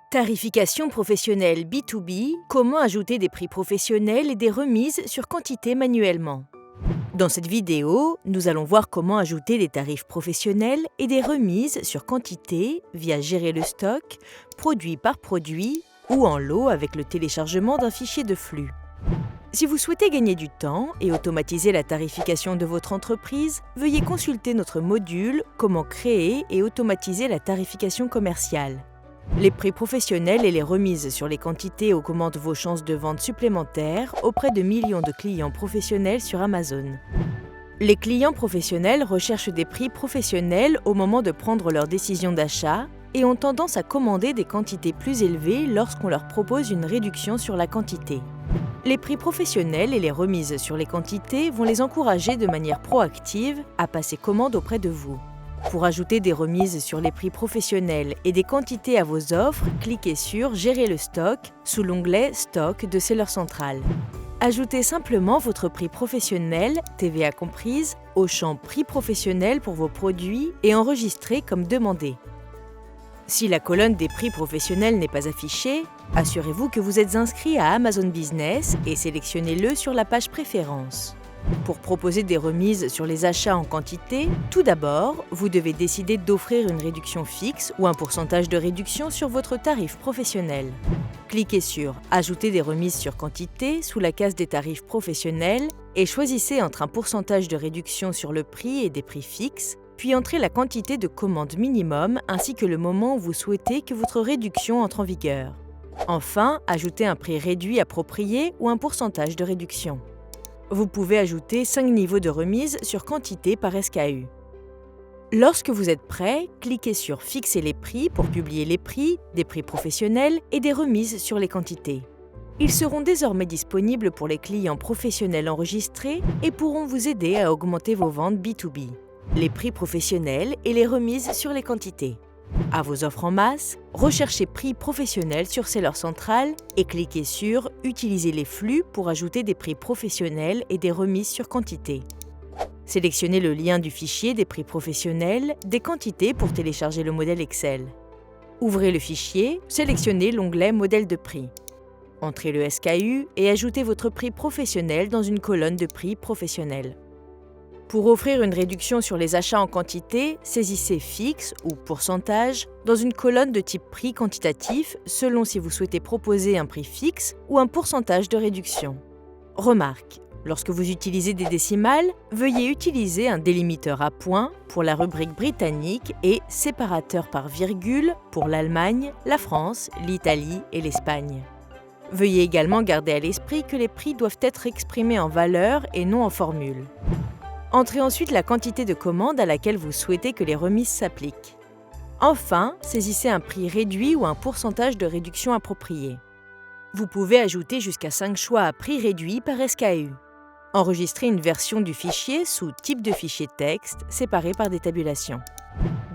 Tarification professionnelle B2B, comment ajouter des prix professionnels et des remises sur quantité manuellement. Dans cette vidéo, nous allons voir comment ajouter des tarifs professionnels et des remises sur quantité via gérer le stock, produit par produit ou en lot avec le téléchargement d'un fichier de flux. Si vous souhaitez gagner du temps et automatiser la tarification de votre entreprise, veuillez consulter notre module « Comment créer et automatiser la tarification commerciale ». Les prix professionnels et les remises sur les quantités augmentent vos chances de vente supplémentaires auprès de millions de clients professionnels sur Amazon. Les clients professionnels recherchent des prix professionnels au moment de prendre leur décision d'achat et ont tendance à commander des quantités plus élevées lorsqu'on leur propose une réduction sur la quantité. Les prix professionnels et les remises sur les quantités vont les encourager de manière proactive à passer commande auprès de vous. Pour ajouter des remises sur les prix professionnels et des quantités à vos offres, cliquez sur « Gérer le stock » sous l'onglet « Stock » de Seller Central. Ajoutez simplement votre prix professionnel, TVA comprise, au champ « Prix professionnel » pour vos produits et enregistrez comme demandé. Si la colonne des prix professionnels n'est pas affichée, assurez-vous que vous êtes inscrit à Amazon Business et sélectionnez-le sur la page Préférences. Pour proposer des remises sur les achats en quantité, tout d'abord, vous devez décider d'offrir une réduction fixe ou un pourcentage de réduction sur votre tarif professionnel. Cliquez sur « Ajouter des remises sur quantité » sous la case des tarifs professionnels et choisissez entre un pourcentage de réduction sur le prix et des prix fixes, puis entrez la quantité de commande minimum ainsi que le moment où vous souhaitez que votre réduction entre en vigueur. Enfin, ajoutez un prix réduit approprié ou un pourcentage de réduction. Vous pouvez ajouter 5 niveaux de remise sur quantité par SKU. Lorsque vous êtes prêt, cliquez sur « Fixer les prix » pour publier les prix, des prix professionnels et des remises sur les quantités. Ils seront désormais disponibles pour les clients professionnels enregistrés et pourront vous aider à augmenter vos ventes B2B. Les prix professionnels et les remises sur les quantités. À vos offres en masse, recherchez prix professionnels sur Seller Central et cliquez sur « Utiliser les flux » pour ajouter des prix professionnels et des remises sur quantité. Sélectionnez le lien du fichier des prix professionnels, des quantités pour télécharger le modèle Excel. Ouvrez le fichier, sélectionnez l'onglet « Modèle de prix ». Entrez le SKU et ajoutez votre prix professionnel dans une colonne de prix professionnel. Pour offrir une réduction sur les achats en quantité, saisissez « Fixe » ou « Pourcentage » dans une colonne de type prix quantitatif selon si vous souhaitez proposer un prix fixe ou un pourcentage de réduction. Remarque, lorsque vous utilisez des décimales, veuillez utiliser un délimiteur à points pour la rubrique britannique et séparateur par virgule pour l'Allemagne, la France, l'Italie et l'Espagne. Veuillez également garder à l'esprit que les prix doivent être exprimés en valeurs et non en formules. Entrez ensuite la quantité de commandes à laquelle vous souhaitez que les remises s'appliquent. Enfin, saisissez un prix réduit ou un pourcentage de réduction approprié. Vous pouvez ajouter jusqu'à 5 choix à prix réduit par SKU. Enregistrez une version du fichier sous type de fichier texte, séparé par des tabulations.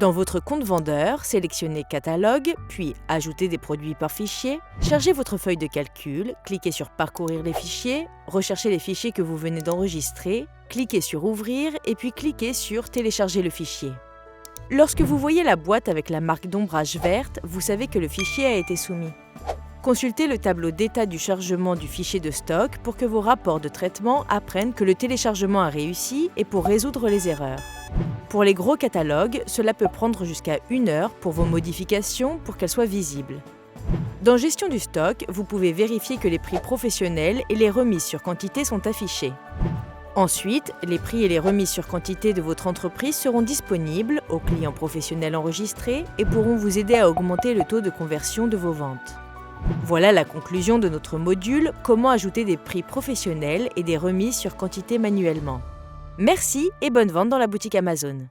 Dans votre compte vendeur, sélectionnez Catalogue, puis Ajouter des produits par fichier, chargez votre feuille de calcul, cliquez sur Parcourir les fichiers, recherchez les fichiers que vous venez d'enregistrer, cliquez sur Ouvrir et puis cliquez sur Télécharger le fichier. Lorsque vous voyez la boîte avec la marque d'ombrage verte, vous savez que le fichier a été soumis. Consultez le tableau d'état du chargement du fichier de stock pour que vos rapports de traitement apprennent que le téléchargement a réussi et pour résoudre les erreurs. Pour les gros catalogues, cela peut prendre jusqu'à 1 heure pour vos modifications pour qu'elles soient visibles. Dans Gestion du stock, vous pouvez vérifier que les prix professionnels et les remises sur quantité sont affichés. Ensuite, les prix et les remises sur quantité de votre entreprise seront disponibles aux clients professionnels enregistrés et pourront vous aider à augmenter le taux de conversion de vos ventes. Voilà la conclusion de notre module « Comment ajouter des prix professionnels et des remises sur quantité manuellement ». Merci et bonne vente dans la boutique Amazon.